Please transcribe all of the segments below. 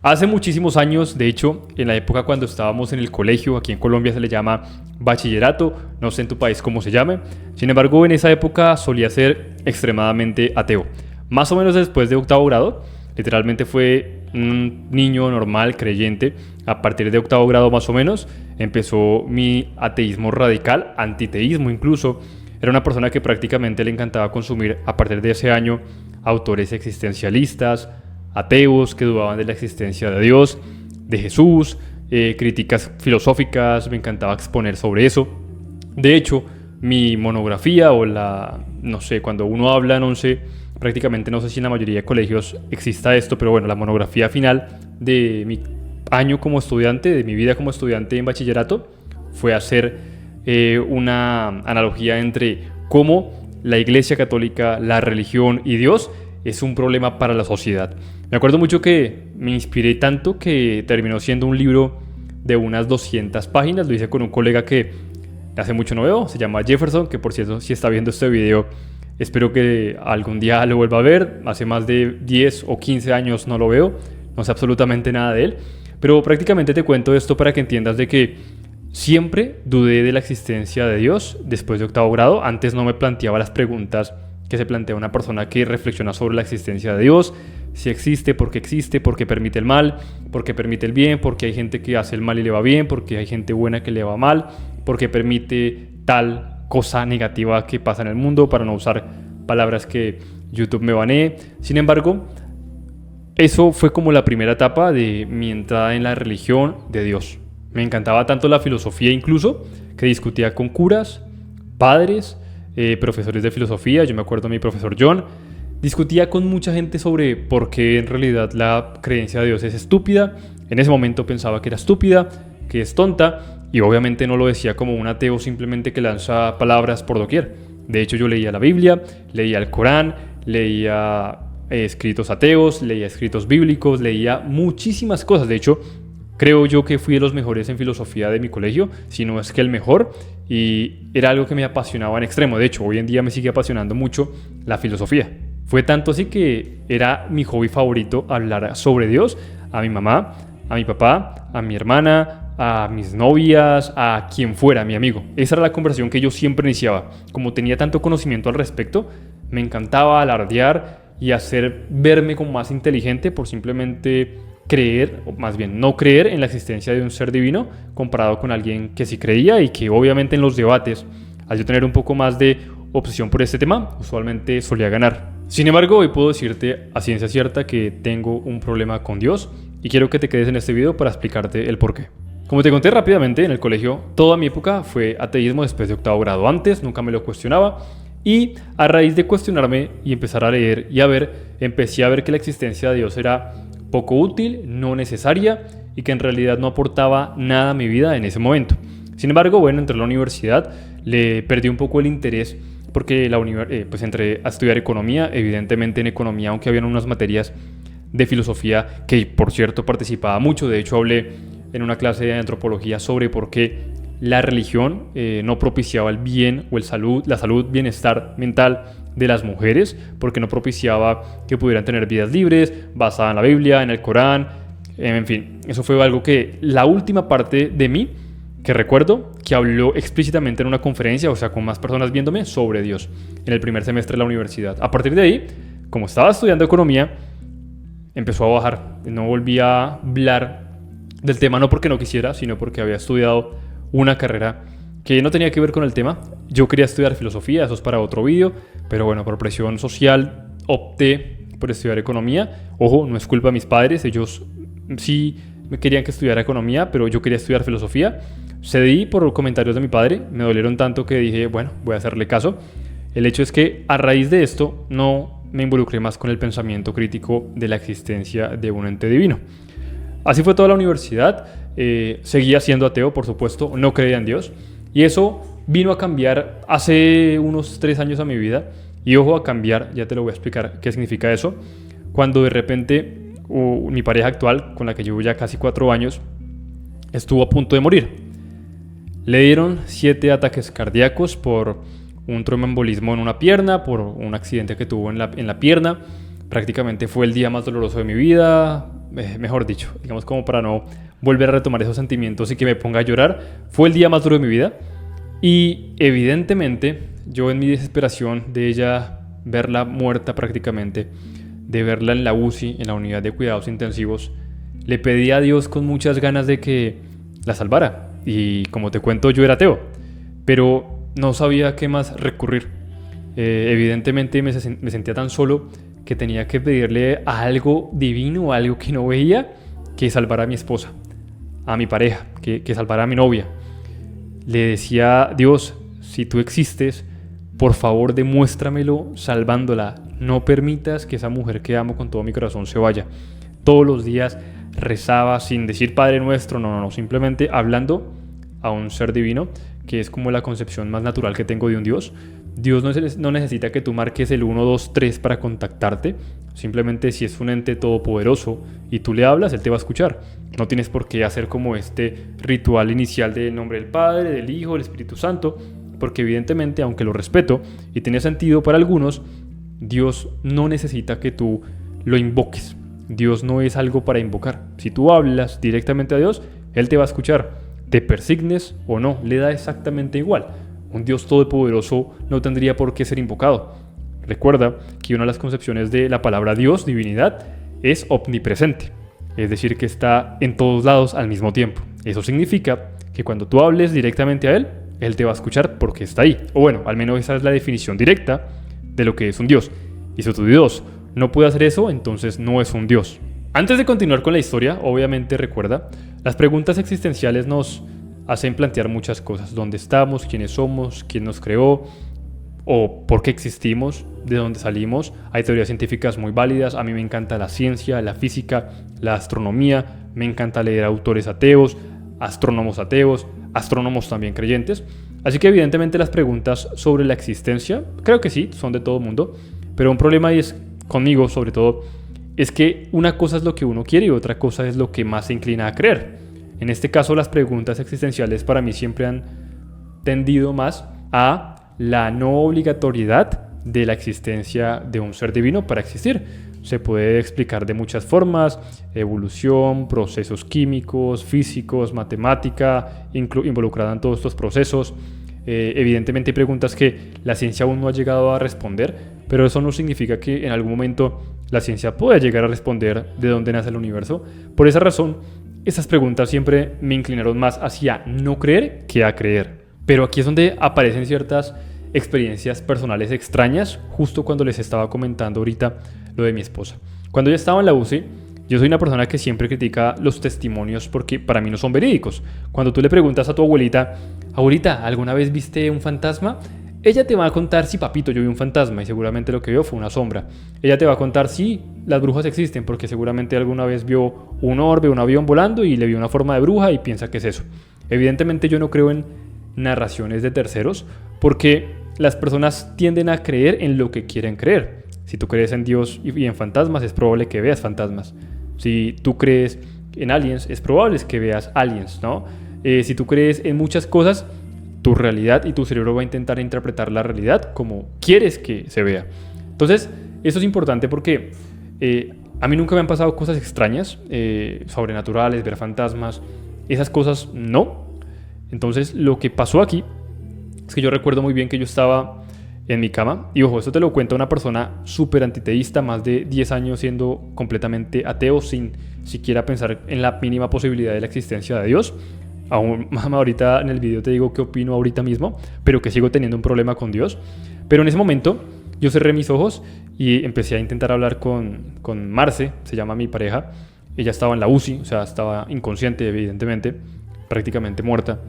Hace muchísimos años, de hecho, en la época cuando estábamos en el colegio, aquí en Colombia se le llama bachillerato, no sé en tu país cómo se llame, sin embargo en esa época solía ser extremadamente ateo. Más o menos después de octavo grado, literalmente fue un niño normal, creyente, a partir de octavo grado más o menos, empezó mi ateísmo radical, antiteísmo incluso. Era una persona que prácticamente le encantaba consumir a partir de ese año autores existencialistas, ateos que dudaban de la existencia de Dios, de Jesús, críticas filosóficas, me encantaba exponer sobre eso. De hecho, mi monografía no sé, cuando uno habla en 11, prácticamente no sé si en la mayoría de colegios exista esto, pero bueno, la monografía final de mi año como estudiante, de mi vida como estudiante en bachillerato, fue hacer una analogía entre cómo la Iglesia Católica, la religión y Dios es un problema para la sociedad. Me acuerdo mucho que me inspiré tanto que terminó siendo un libro de unas 200 páginas. Lo hice con un colega que hace mucho no veo, se llama Jefferson, que por cierto, si está viendo este video, espero que algún día lo vuelva a ver. Hace más de 10 o 15 años no lo veo, no sé absolutamente nada de él. Pero prácticamente te cuento esto para que entiendas de que siempre dudé de la existencia de Dios después de octavo grado. Antes no me planteaba las preguntas que se plantea una persona que reflexiona sobre la existencia de Dios, si existe, por qué permite el mal, por qué permite el bien, por qué hay gente que hace el mal y le va bien, por qué hay gente buena que le va mal, por qué permite tal cosa negativa que pasa en el mundo, para no usar palabras que YouTube me banee. Sin embargo, eso fue como la primera etapa de mi entrada en la religión de Dios. Me encantaba tanto la filosofía incluso, que discutía con curas, padres, profesores de filosofía. Yo me acuerdo de mi profesor John, discutía con mucha gente sobre por qué en realidad la creencia de Dios es estúpida. En ese momento pensaba que era estúpida, que es tonta, y obviamente no lo decía como un ateo simplemente que lanza palabras por doquier. De hecho, yo leía la Biblia, leía el Corán, leía escritos ateos, leía escritos bíblicos, leía muchísimas cosas. De hecho, creo yo que fui de los mejores en filosofía de mi colegio, si no es que el mejor, y era algo que me apasionaba en extremo. De hecho, hoy en día me sigue apasionando mucho la filosofía. Fue tanto así que era mi hobby favorito hablar sobre Dios a mi mamá, a mi papá, a mi hermana, a mis novias, a quien fuera, mi amigo. Esa era la conversación que yo siempre iniciaba. Como tenía tanto conocimiento al respecto, me encantaba alardear y hacer verme como más inteligente por simplemente creer, o más bien no creer en la existencia de un ser divino comparado con alguien que sí creía, y que obviamente en los debates, al yo tener un poco más de obsesión por este tema, usualmente solía ganar. Sin embargo, hoy puedo decirte a ciencia cierta que tengo un problema con Dios, y quiero que te quedes en este video para explicarte el porqué. Como te conté rápidamente, en el colegio toda mi época fue ateísmo después de octavo grado. Antes nunca me lo cuestionaba, y a raíz de cuestionarme y empezar a leer y a ver, empecé a ver que la existencia de Dios era poco útil, no necesaria, y que en realidad no aportaba nada a mi vida en ese momento. Sin embargo, bueno, entré a la universidad, le perdí un poco el interés porque pues entré a estudiar economía. Evidentemente en economía, aunque habían unas materias de filosofía que por cierto participaba mucho. De hecho, hablé en una clase de antropología sobre por qué la religión no propiciaba el bien o la salud, bienestar mental de las mujeres, porque no propiciaba que pudieran tener vidas libres, basada en la Biblia, en el Corán, en fin. Eso fue algo que la última parte de mí que recuerdo que habló explícitamente en una conferencia, o sea, con más personas viéndome, sobre Dios, en el primer semestre de la universidad. A partir de ahí, como estaba estudiando economía, empezó a bajar. No volví a hablar del tema, no porque no quisiera, sino porque había estudiado una carrera que no tenía que ver con el tema. Yo quería estudiar filosofía, eso es para otro vídeo, pero bueno, por presión social opté por estudiar economía. Ojo, no es culpa de mis padres, ellos sí me querían que estudiara economía, pero yo quería estudiar filosofía. Cedí por comentarios de mi padre, me dolieron tanto que dije, bueno, voy a hacerle caso. El hecho es que a raíz de esto no me involucré más con el pensamiento crítico de la existencia de un ente divino. Así fue toda la universidad. Seguía siendo ateo, por supuesto, no creía en Dios, y eso vino a cambiar hace unos 3 años a mi vida. Y ojo, a cambiar, ya te lo voy a explicar qué significa eso. Cuando de repente mi pareja actual, con la que llevo ya casi 4 años, estuvo a punto de morir. Le dieron 7 ataques cardíacos por un tromboembolismo en una pierna, por un accidente que tuvo en la pierna, Prácticamente fue el día más doloroso de mi vida, mejor dicho, digamos como para no volver a retomar esos sentimientos y que me ponga a llorar. Fue el día más duro de mi vida y evidentemente yo en mi desesperación de ella verla muerta prácticamente, de verla en la UCI, en la unidad de cuidados intensivos, le pedí a Dios con muchas ganas de que la salvara. Y como te cuento, yo era ateo, pero no sabía a qué más recurrir. Evidentemente me sentía tan solo que tenía que pedirle a algo divino, a algo que no veía, que salvara a mi esposa, a mi pareja, que salvara a mi novia. Le decía: Dios, si tú existes, por favor demuéstramelo salvándola. No permitas que esa mujer que amo con todo mi corazón se vaya. Todos los días rezaba sin decir Padre Nuestro, no, simplemente hablando a un ser divino, que es como la concepción más natural que tengo de un Dios. Dios no necesita que tú marques el 1, 2, 3 para contactarte. Simplemente si es un ente todopoderoso y tú le hablas, Él te va a escuchar. No tienes por qué hacer como este ritual inicial del nombre del Padre, del Hijo, del Espíritu Santo, porque evidentemente, aunque lo respeto y tiene sentido para algunos, Dios no necesita que tú lo invoques. Dios no es algo para invocar. Si tú hablas directamente a Dios, Él te va a escuchar. Te persignes o no, le da exactamente igual. Un Dios todopoderoso no tendría por qué ser invocado. Recuerda que una de las concepciones de la palabra Dios, divinidad, es omnipresente. Es decir, que está en todos lados al mismo tiempo. Eso significa que cuando tú hables directamente a Él, Él te va a escuchar porque está ahí. O bueno, al menos esa es la definición directa de lo que es un Dios. Y si tu Dios no puede hacer eso, entonces no es un Dios. Antes de continuar con la historia, obviamente recuerda, las preguntas existenciales nos hacen plantear muchas cosas. ¿Dónde estamos? ¿Quiénes somos? ¿Quién nos creó? ¿O por qué existimos? ¿De dónde salimos? Hay teorías científicas muy válidas. A mí me encanta la ciencia, la física, la astronomía. Me encanta leer autores ateos, astrónomos también creyentes. Así que evidentemente las preguntas sobre la existencia, creo que sí, son de todo mundo. Pero un problema es conmigo, sobre todo, es que una cosa es lo que uno quiere y otra cosa es lo que más se inclina a creer. En este caso, las preguntas existenciales para mí siempre han tendido más a la no obligatoriedad de la existencia de un ser divino para existir. Se puede explicar de muchas formas: evolución, procesos químicos, físicos, matemática, involucrada en todos estos procesos. Evidentemente hay preguntas que la ciencia aún no ha llegado a responder, pero eso no significa que en algún momento la ciencia pueda llegar a responder de dónde nace el universo. Por esa razón, esas preguntas siempre me inclinaron más hacia no creer que a creer. Pero aquí es donde aparecen ciertas experiencias personales extrañas, justo cuando les estaba comentando ahorita lo de mi esposa. Cuando ella estaba en la UCI, yo soy una persona que siempre critica los testimonios porque para mí no son verídicos. Cuando tú le preguntas a tu abuelita: abuelita, ¿alguna vez viste un fantasma? Ella te va a contar: sí, papito, yo vi un fantasma y seguramente lo que vio fue una sombra. Ella te va a contar: sí, las brujas existen, porque seguramente alguna vez vio un orbe, un avión volando y le vio una forma de bruja y piensa que es eso. Evidentemente yo no creo en narraciones de terceros porque las personas tienden a creer en lo que quieren creer. Si tú crees en Dios y en fantasmas, es probable que veas fantasmas. Si tú crees en aliens, es probable que veas aliens, ¿no? Si tú crees en muchas cosas, tu realidad y tu cerebro va a intentar interpretar la realidad como quieres que se vea. Entonces, eso es importante porque a mí nunca me han pasado cosas extrañas, sobrenaturales, ver fantasmas, esas cosas no. Entonces, lo que pasó aquí es que yo recuerdo muy bien que yo estaba en mi cama, y ojo, esto te lo cuenta una persona súper antiteísta, más de 10 años siendo completamente ateo, sin siquiera pensar en la mínima posibilidad de la existencia de Dios. Aún ahorita en el video te digo qué opino ahorita mismo, pero que sigo teniendo un problema con Dios. Pero en ese momento yo cerré mis ojos y empecé a intentar hablar con Marce, se llama mi pareja. Ella estaba en la UCI, o sea, estaba inconsciente evidentemente, prácticamente muerta.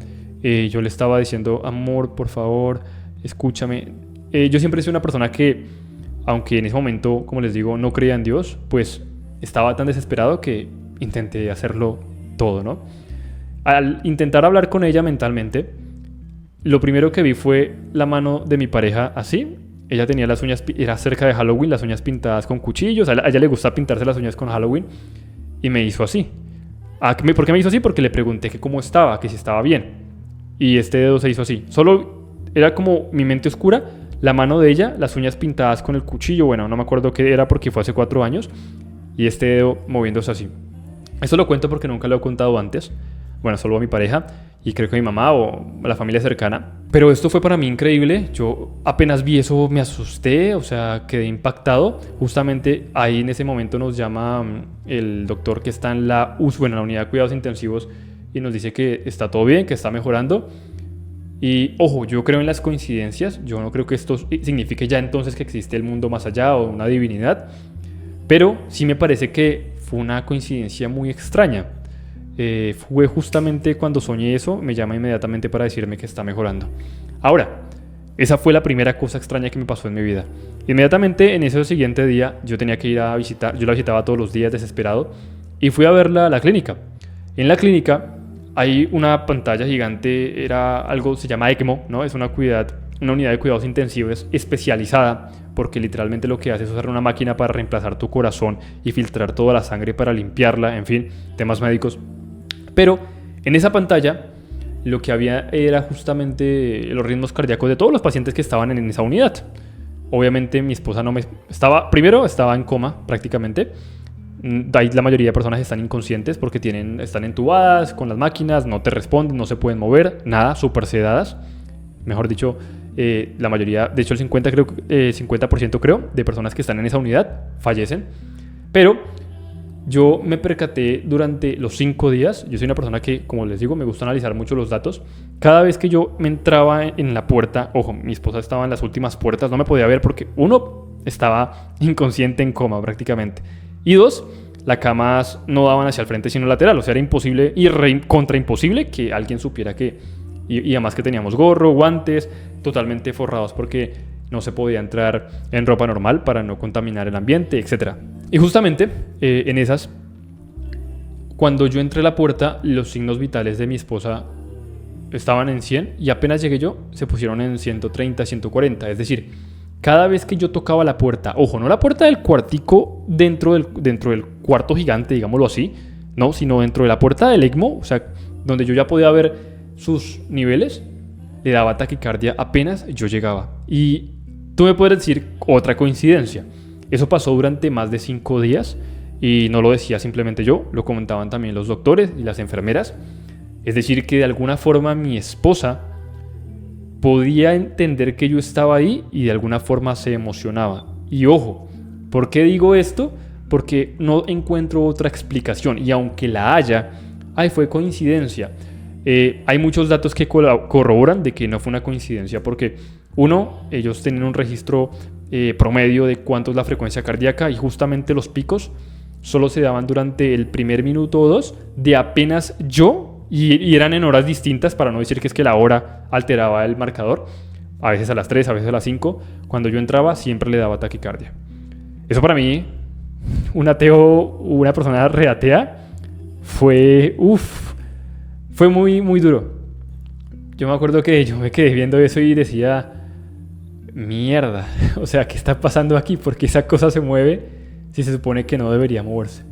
Yo le estaba diciendo: amor, por favor, escúchame. Yo siempre he sido una persona que, aunque en ese momento, como les digo, no creía en Dios, pues estaba tan desesperado que intenté hacerlo todo, ¿no? Al intentar hablar con ella mentalmente, lo primero que vi fue la mano de mi pareja así. Ella tenía las uñas, era cerca de Halloween, las uñas pintadas con cuchillos. A ella le gusta pintarse las uñas con Halloween y me hizo así. ¿Por qué me hizo así? Porque le pregunté que cómo estaba, que si estaba bien. Y este dedo se hizo así. Solo era como mi mente oscura la mano de ella, las uñas pintadas con el cuchillo, bueno, no me acuerdo qué era porque fue hace 4 años, y este dedo moviéndose así. Esto lo cuento porque nunca lo he contado antes, bueno, solo a mi pareja y creo que a mi mamá o a la familia cercana. Pero esto fue para mí increíble. Yo apenas vi eso me asusté, o sea, quedé impactado. Justamente ahí en ese momento nos llama el doctor que está en la en la unidad de cuidados intensivos y nos dice que está todo bien, que está mejorando. Y ojo, yo creo en las coincidencias. Yo no creo que esto signifique ya entonces que existe el mundo más allá o una divinidad. Pero sí me parece que fue una coincidencia muy extraña. Fue justamente cuando soñé eso, me llama inmediatamente para decirme que está mejorando. Ahora, esa fue la primera cosa extraña que me pasó en mi vida. Inmediatamente en ese siguiente día yo tenía que ir a visitar, yo la visitaba todos los días desesperado y fui a verla a la clínica. En la clínica hay una pantalla gigante, era algo, se llama ECMO, ¿no? Es una unidad de cuidados intensivos especializada porque literalmente lo que hace es usar una máquina para reemplazar tu corazón y filtrar toda la sangre para limpiarla, en fin, temas médicos. Pero en esa pantalla lo que había era justamente los ritmos cardíacos de todos los pacientes que estaban en esa unidad. Obviamente mi esposa no me estaba en coma prácticamente. Ahí la mayoría de personas están inconscientes porque están entubadas con las máquinas, no te responden, no se pueden mover, nada, súper sedadas. Mejor dicho, la mayoría, de hecho el 50% creo, de personas que están en esa unidad fallecen. Pero yo me percaté durante los 5 días, yo soy una persona que, como les digo, me gusta analizar mucho los datos. Cada vez que yo me entraba en la puerta, ojo, mi esposa estaba en las últimas puertas, no me podía ver porque uno, estaba inconsciente en coma prácticamente. Y dos, las camas no daban hacia el frente sino lateral, o sea, era imposible y contra imposible que alguien supiera que... Y además que teníamos gorro, guantes, totalmente forrados porque no se podía entrar en ropa normal para no contaminar el ambiente, etc. Y justamente en esas, cuando yo entré a la puerta, los signos vitales de mi esposa estaban en 100 y apenas llegué yo, se pusieron en 130, 140. Es decir, cada vez que yo tocaba la puerta, ojo, no la puerta del cuartico dentro del cuarto gigante, digámoslo así, no, sino dentro de la puerta del ECMO, o sea, donde yo ya podía ver sus niveles, le daba taquicardia apenas yo llegaba. Y tú me puedes decir otra coincidencia. Eso pasó durante más de 5 días y no lo decía simplemente yo, lo comentaban también los doctores y las enfermeras. Es decir, que de alguna forma mi esposa podía entender que yo estaba ahí y de alguna forma se emocionaba. Y ojo, ¿por qué digo esto? Porque no encuentro otra explicación y aunque la haya, fue coincidencia. Hay muchos datos que corroboran de que no fue una coincidencia porque uno, ellos tenían un registro promedio de cuánto es la frecuencia cardíaca y justamente los picos solo se daban durante el primer minuto o dos de apenas yo y eran en horas distintas para no decir que es que la hora alteraba el marcador, a veces a las 3, a veces a las 5, cuando yo entraba siempre le daba taquicardia. Eso para mí, un ateo, una persona reatea, fue muy, muy duro. Yo me acuerdo que yo me quedé viendo eso y decía, mierda, o sea, ¿qué está pasando aquí? ¿Por qué esa cosa se mueve si se supone que no debería moverse?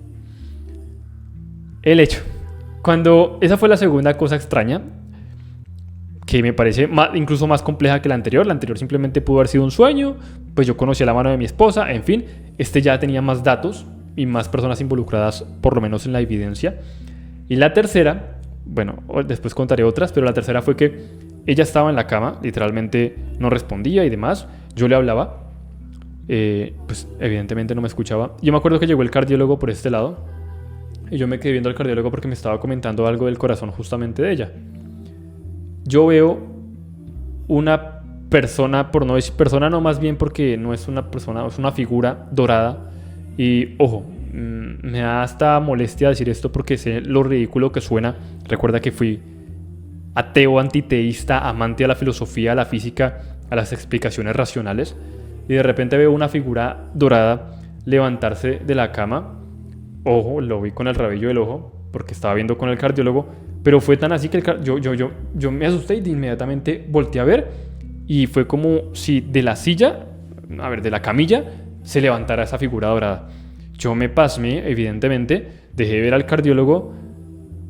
El hecho, esa fue la segunda cosa extraña, que me parece incluso más compleja que la anterior simplemente pudo haber sido un sueño, pues yo conocía la mano de mi esposa, en fin, ya tenía más datos y más personas involucradas, por lo menos en la evidencia. Y la tercera, bueno, después contaré otras, pero la tercera fue que ella estaba en la cama, literalmente no respondía y demás. Yo le hablaba, pues evidentemente no me escuchaba. Yo me acuerdo que llegó el cardiólogo por este lado y yo me quedé viendo al cardiólogo porque me estaba comentando algo del corazón justamente de ella. Yo veo una persona, por no decir persona, no, más bien porque no es una persona, es una figura dorada. Y ojo, me da hasta molestia decir esto porque sé lo ridículo que suena. Recuerda que fui ateo, antiteísta, amante a la filosofía, a la física, a las explicaciones racionales. Y de repente veo una figura dorada levantarse de la cama. Ojo, lo vi con el rabillo del ojo porque estaba viendo con el cardiólogo. Pero fue tan así que yo me asusté y de inmediatamente volteé a ver. Y fue como si de la silla, de la camilla, se levantara esa figura dorada. Yo me pasmé, evidentemente, dejé de ver al cardiólogo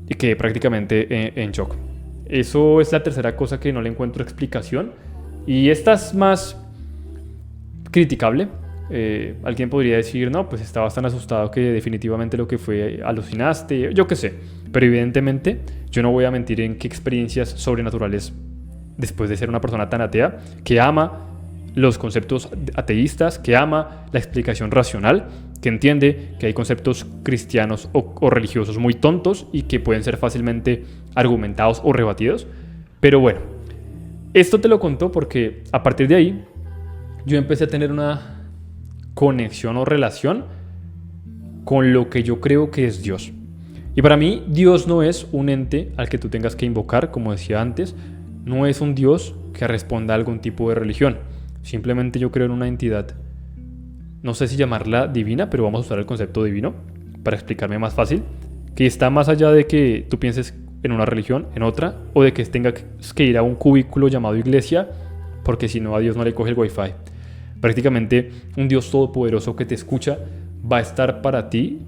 y quedé prácticamente en shock. Eso es la tercera cosa que no le encuentro explicación. Y esta es más criticable. Alguien podría decir, no, pues estabas tan asustado que definitivamente lo que fue alucinaste, yo qué sé. Pero evidentemente yo no voy a mentir en qué experiencias sobrenaturales, después de ser una persona tan atea, que ama los conceptos ateístas, que ama la explicación racional, que entiende que hay conceptos cristianos o religiosos muy tontos y que pueden ser fácilmente argumentados o rebatidos. Pero bueno, esto te lo contó porque a partir de ahí yo empecé a tener una conexión o relación con lo que yo creo que es Dios. Y para mí Dios no es un ente al que tú tengas que invocar, como decía antes, no es un Dios que responda a algún tipo de religión. Simplemente yo creo en una entidad, no sé si llamarla divina, pero vamos a usar el concepto divino para explicarme más fácil, que está más allá de que tú pienses en una religión, en otra, o de que tengas que ir a un cubículo llamado iglesia, porque si no a Dios no le coge el wifi. Prácticamente un Dios todopoderoso que te escucha va a estar para ti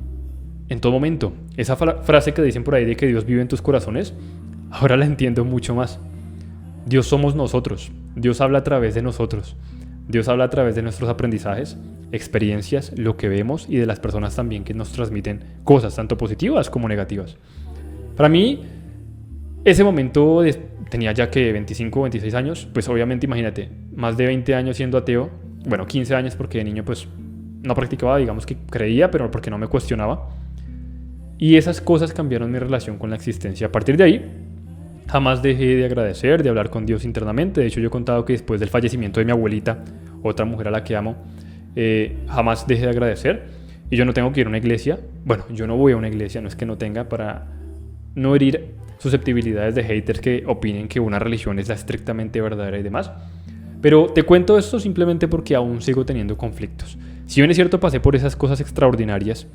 en todo momento. Esa frase que dicen por ahí de que Dios vive en tus corazones, ahora la entiendo mucho más. Dios somos nosotros. Dios habla a través de nosotros. Dios habla a través de nuestros aprendizajes, experiencias, lo que vemos y de las personas también que nos transmiten cosas, tanto positivas como negativas. Para mí, ese momento tenía ya que 25 o 26 años, pues obviamente imagínate, más de 20 años siendo ateo, bueno, 15 años porque de niño pues no practicaba, digamos que creía, pero porque no me cuestionaba. Y esas cosas cambiaron mi relación con la existencia. A partir de ahí, jamás dejé de agradecer, de hablar con Dios internamente. De hecho, yo he contado que después del fallecimiento de mi abuelita, otra mujer a la que amo, jamás dejé de agradecer. Y yo no tengo que ir a una iglesia. Bueno, yo no voy a una iglesia, no es que no tenga, para no herir susceptibilidades de haters que opinen que una religión es la estrictamente verdadera y demás. Pero te cuento esto simplemente porque aún sigo teniendo conflictos. Si bien es cierto, pasé por esas cosas extraordinarias.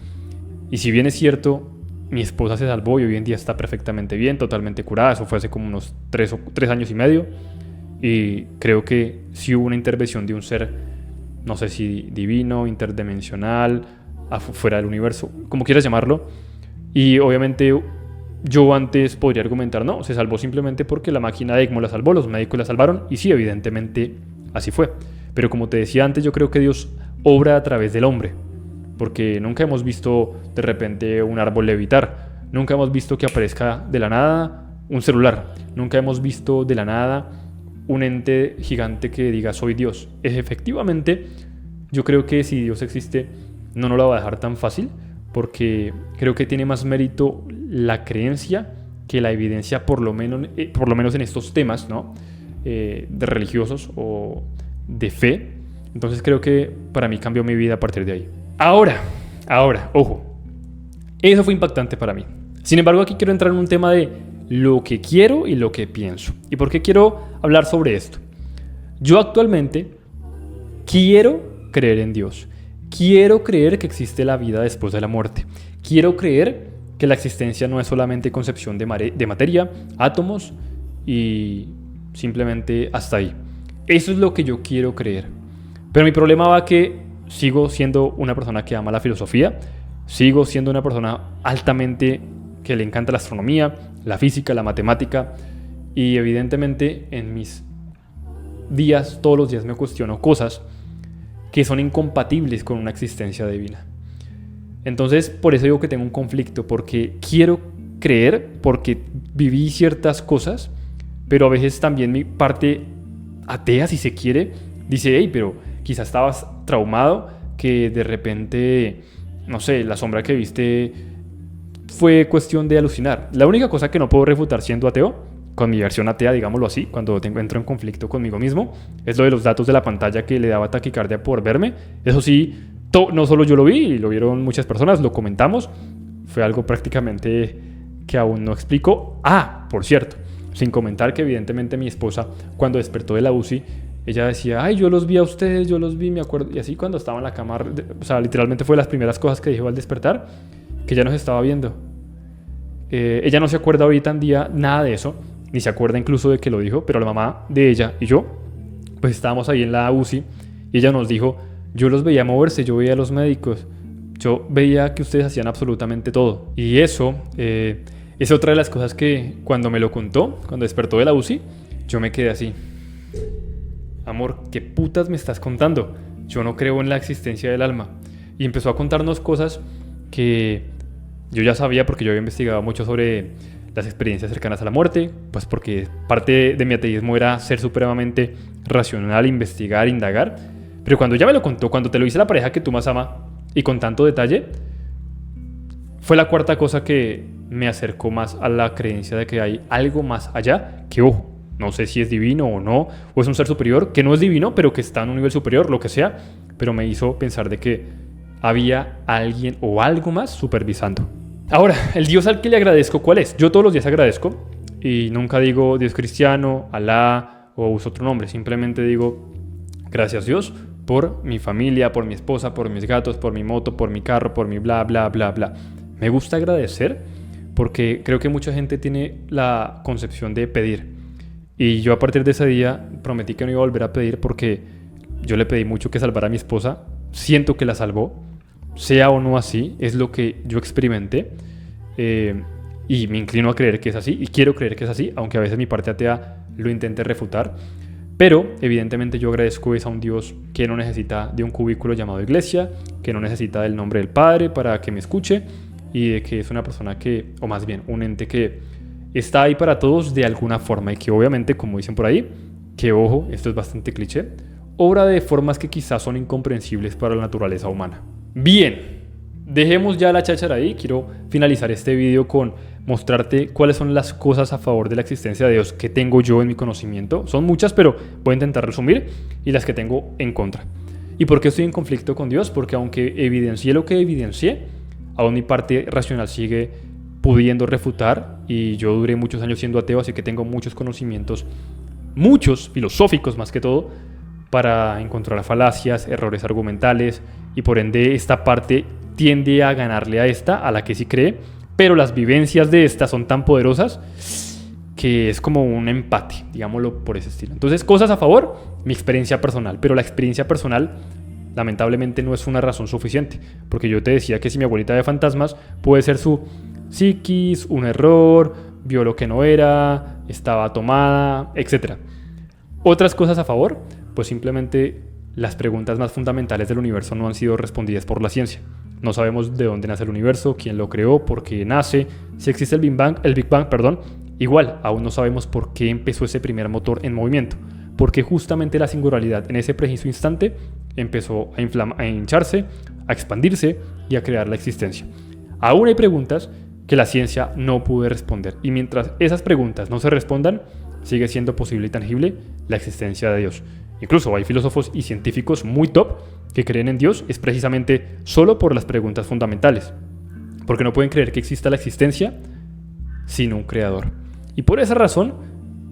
Y si bien es cierto, mi esposa se salvó y hoy en día está perfectamente bien, totalmente curada. Eso fue hace como unos 3 años y medio. Y creo que sí hubo una intervención de un ser, no sé si divino, interdimensional, fuera del universo, como quieras llamarlo. Y obviamente yo antes podría argumentar, no, se salvó simplemente porque la máquina de ECMO la salvó, los médicos la salvaron. Y sí, evidentemente así fue. Pero como te decía antes, yo creo que Dios obra a través del hombre. Porque nunca hemos visto de repente un árbol levitar, nunca hemos visto que aparezca de la nada un celular, nunca hemos visto de la nada un ente gigante que diga soy Dios. Efectivamente, yo creo que si Dios existe, no nos la va a dejar tan fácil, porque creo que tiene más mérito la creencia que la evidencia, por lo menos en estos temas, ¿no? De religiosos o de fe. Entonces creo que para mí cambió mi vida a partir de ahí. Ahora, ojo, eso fue impactante para mí. Sin embargo, aquí quiero entrar en un tema de lo que quiero y lo que pienso. ¿Y por qué quiero hablar sobre esto? Yo actualmente quiero creer en Dios. Quiero creer que existe la vida después de la muerte. Quiero creer que la existencia no es solamente concepción de materia, átomos y simplemente hasta ahí. Eso es lo que yo quiero creer. Pero mi problema va que sigo siendo una persona que ama la filosofía, sigo siendo una persona altamente que le encanta la astronomía, la física, la matemática, y evidentemente en mis días, todos los días me cuestiono cosas que son incompatibles con una existencia divina. Entonces, por eso digo que tengo un conflicto, porque quiero creer, porque viví ciertas cosas, pero a veces también mi parte atea, si se quiere, dice, hey, pero quizás estabas traumado, que de repente, no sé, la sombra que viste fue cuestión de alucinar. La única cosa que no puedo refutar siendo ateo, con mi versión atea, digámoslo así, cuando entro en conflicto conmigo mismo, es lo de los datos de la pantalla que le daba taquicardia por verme. Eso sí, no solo yo lo vi, lo vieron muchas personas, lo comentamos. Fue algo prácticamente que aún no explico. Ah, por cierto, sin comentar que evidentemente mi esposa, cuando despertó de la UCI, ella decía, ay, yo los vi a ustedes, yo los vi, me acuerdo. Y así cuando estaba en la cama, o sea, literalmente fue las primeras cosas que dijo al despertar, que ella nos estaba viendo. Ella no se acuerda ahorita en día nada de eso, ni se acuerda incluso de que lo dijo, pero la mamá de ella y yo, pues estábamos ahí en la UCI y ella nos dijo, yo los veía moverse, yo veía a los médicos, yo veía que ustedes hacían absolutamente todo. Y eso es otra de las cosas que cuando me lo contó, cuando despertó de la UCI, yo me quedé así. Amor, ¿qué putas me estás contando? yo no creo en la existencia del alma. Y empezó a contarnos cosas que yo ya sabía porque yo había investigado mucho sobre las experiencias cercanas a la muerte, pues porque parte de mi ateísmo era ser supremamente racional, investigar, indagar. Pero cuando ya me lo contó, cuando te lo dice la pareja que tú más amas y con tanto detalle, fue la cuarta cosa que me acercó más a la creencia de que hay algo más allá, que ojo, no sé si es divino o no, o es un ser superior, que no es divino, pero que está en un nivel superior, lo que sea, pero me hizo pensar de que había alguien o algo más supervisando. Ahora, el Dios al que le agradezco, ¿cuál es? Yo todos los días agradezco y nunca digo Dios cristiano, Alá o uso otro nombre, simplemente digo gracias Dios por mi familia, por mi esposa, por mis gatos, por mi moto, por mi carro, por mi bla, bla, bla, bla. Me gusta agradecer porque creo que mucha gente tiene la concepción de pedir. Y yo a partir de ese día prometí que no iba a volver a pedir porque yo le pedí mucho que salvara a mi esposa. Siento que la salvó, sea o no así, es lo que yo experimenté. Y me inclino a creer que es así y quiero creer que es así, aunque a veces mi parte atea lo intente refutar. Pero evidentemente yo agradezco a un Dios que no necesita de un cubículo llamado iglesia, que no necesita del nombre del Padre para que me escuche y de que es una persona que, o más bien un ente que está ahí para todos de alguna forma y que obviamente, como dicen por ahí, que ojo, esto es bastante cliché, obra de formas que quizás son incomprensibles para la naturaleza humana. Bien, dejemos ya la cháchara ahí. Quiero finalizar este video con mostrarte cuáles son las cosas a favor de la existencia de Dios que tengo yo en mi conocimiento. Son muchas, pero voy a intentar resumir, y las que tengo en contra. ¿Y por qué estoy en conflicto con Dios? Porque aunque evidencié lo que evidencié, aún mi parte racional sigue pudiendo refutar, y yo duré muchos años siendo ateo, así que tengo muchos conocimientos, muchos filosóficos más que todo, para encontrar falacias, errores argumentales, y por ende esta parte tiende a ganarle a esta, a la que sí cree, pero las vivencias de esta son tan poderosas que es como un empate, digámoslo por ese estilo. Entonces, cosas a favor, mi experiencia personal, pero la experiencia personal lamentablemente no es una razón suficiente, porque yo te decía que si mi abuelita ve fantasmas, puede ser su psiquis, un error, vio lo que no era, estaba tomada, etc. Otras cosas a favor, pues simplemente las preguntas más fundamentales del universo no han sido respondidas por la ciencia. No sabemos de dónde nace el universo, quién lo creó, por qué nace, si existe el Big Bang, igual, aún no sabemos por qué empezó ese primer motor en movimiento, porque justamente la singularidad en ese preciso instante empezó a hincharse, a expandirse y a crear la existencia. Aún hay preguntas que la ciencia no puede responder, y mientras esas preguntas no se respondan, sigue siendo posible y tangible la existencia de Dios. Incluso hay filósofos y científicos muy top que creen en Dios es precisamente solo por las preguntas fundamentales, porque no pueden creer que exista la existencia sin un creador. Y por esa razón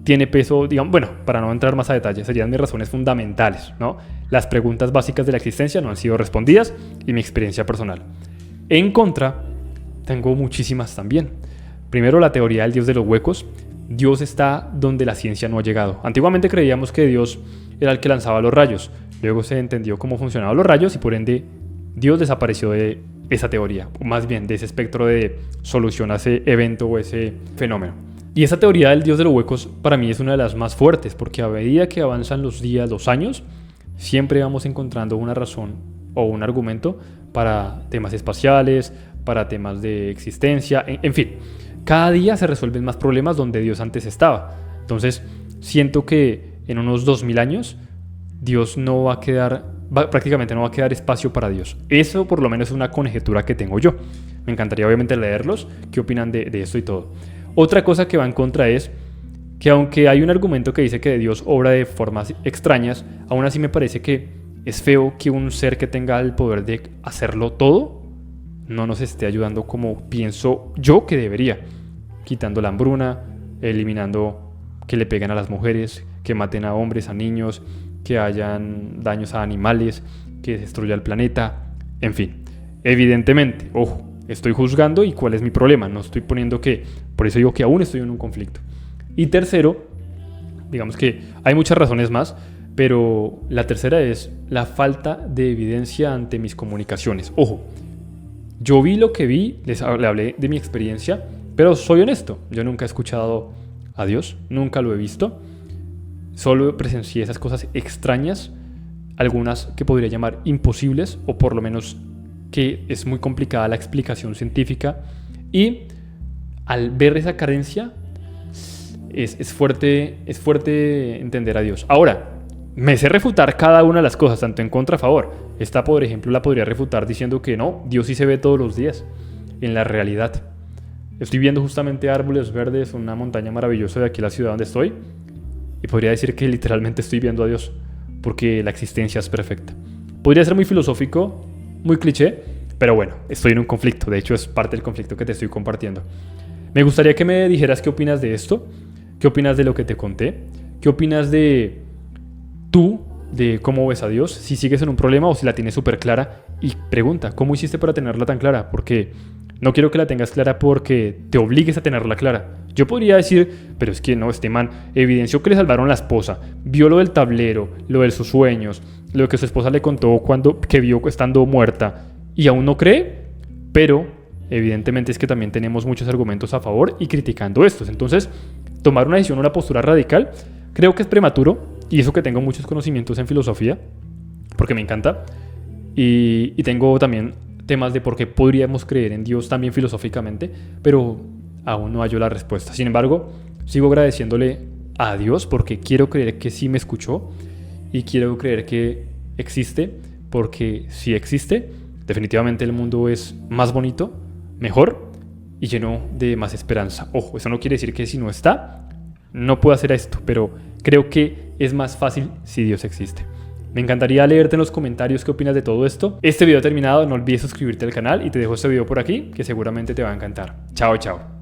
tiene peso, digamos, bueno, para no entrar más a detalle, serían mis razones fundamentales, ¿no? Las preguntas básicas de la existencia no han sido respondidas y mi experiencia personal. En contra, tengo muchísimas también. Primero, la teoría del Dios de los huecos. Dios está donde la ciencia no ha llegado. Antiguamente creíamos que Dios era el que lanzaba los rayos. Luego se entendió cómo funcionaban los rayos y por ende Dios desapareció de esa teoría, o más bien de ese espectro de solución a ese evento o ese fenómeno. Y esa teoría del Dios de los huecos para mí es una de las más fuertes, porque a medida que avanzan los días, los años, siempre vamos encontrando una razón o un argumento para temas espaciales, para temas de existencia, en fin. Cada día se resuelven más problemas donde Dios antes estaba. Entonces, siento que en unos 2000 años, Dios no va a quedar, prácticamente no va a quedar espacio para Dios. Eso por lo menos es una conjetura que tengo yo. Me encantaría obviamente leerlos, qué opinan de esto y todo. Otra cosa que va en contra es que aunque hay un argumento que dice que Dios obra de formas extrañas, aún así me parece que es feo que un ser que tenga el poder de hacerlo todo no nos esté ayudando como pienso yo que debería, quitando la hambruna, eliminando que le peguen a las mujeres, que maten a hombres, a niños, que hayan daños a animales, que destruya el planeta, en fin. Evidentemente, ojo, estoy juzgando y cuál es mi problema, no estoy poniendo que, por eso digo que aún estoy en un conflicto. Y tercero, digamos que hay muchas razones más, pero la tercera es la falta de evidencia ante mis comunicaciones. Ojo, yo vi lo que vi, le hablé de mi experiencia, pero soy honesto, yo nunca he escuchado a Dios, nunca lo he visto, solo presencié esas cosas extrañas algunas que podría llamar imposibles, o por lo menos que es muy complicada la explicación científica, y al ver esa carencia es fuerte entender a Dios. Ahora, me sé refutar cada una de las cosas, tanto en contra a favor. Esta, por ejemplo, la podría refutar diciendo que no, Dios sí se ve todos los días, en la realidad. Estoy viendo justamente árboles verdes, una montaña maravillosa de aquí, la ciudad donde estoy, y podría decir que literalmente estoy viendo a Dios, porque la existencia es perfecta. Podría ser muy filosófico, muy cliché, pero bueno, estoy en un conflicto. De hecho, es parte del conflicto que te estoy compartiendo. Me gustaría que me dijeras qué opinas de esto, qué opinas de lo que te conté, qué opinas de tú, de cómo ves a Dios, si sigues en un problema o si la tienes súper clara, y pregunta, ¿cómo hiciste para tenerla tan clara? Porque no quiero que la tengas clara porque te obligues a tenerla clara. Yo podría decir, pero es que no, este man evidenció que le salvaron la esposa, vio lo del tablero, lo de sus sueños, lo que su esposa le contó que vio estando muerta, y aún no cree, pero evidentemente es que también tenemos muchos argumentos a favor y criticando estos. Entonces, tomar una decisión, una postura radical, creo que es prematuro, y eso que tengo muchos conocimientos en filosofía, porque me encanta, y tengo también temas de por qué podríamos creer en Dios también filosóficamente, pero aún no hallo la respuesta. Sin embargo, sigo agradeciéndole a Dios porque quiero creer que sí me escuchó y quiero creer que existe, porque si existe, definitivamente el mundo es más bonito, mejor y lleno de más esperanza. Ojo, eso no quiere decir que si no está, no puedo hacer esto, pero creo que es más fácil si Dios existe. Me encantaría leerte en los comentarios qué opinas de todo esto. Este video ha terminado, no olvides suscribirte al canal y te dejo este video por aquí que seguramente te va a encantar. Chao, chao.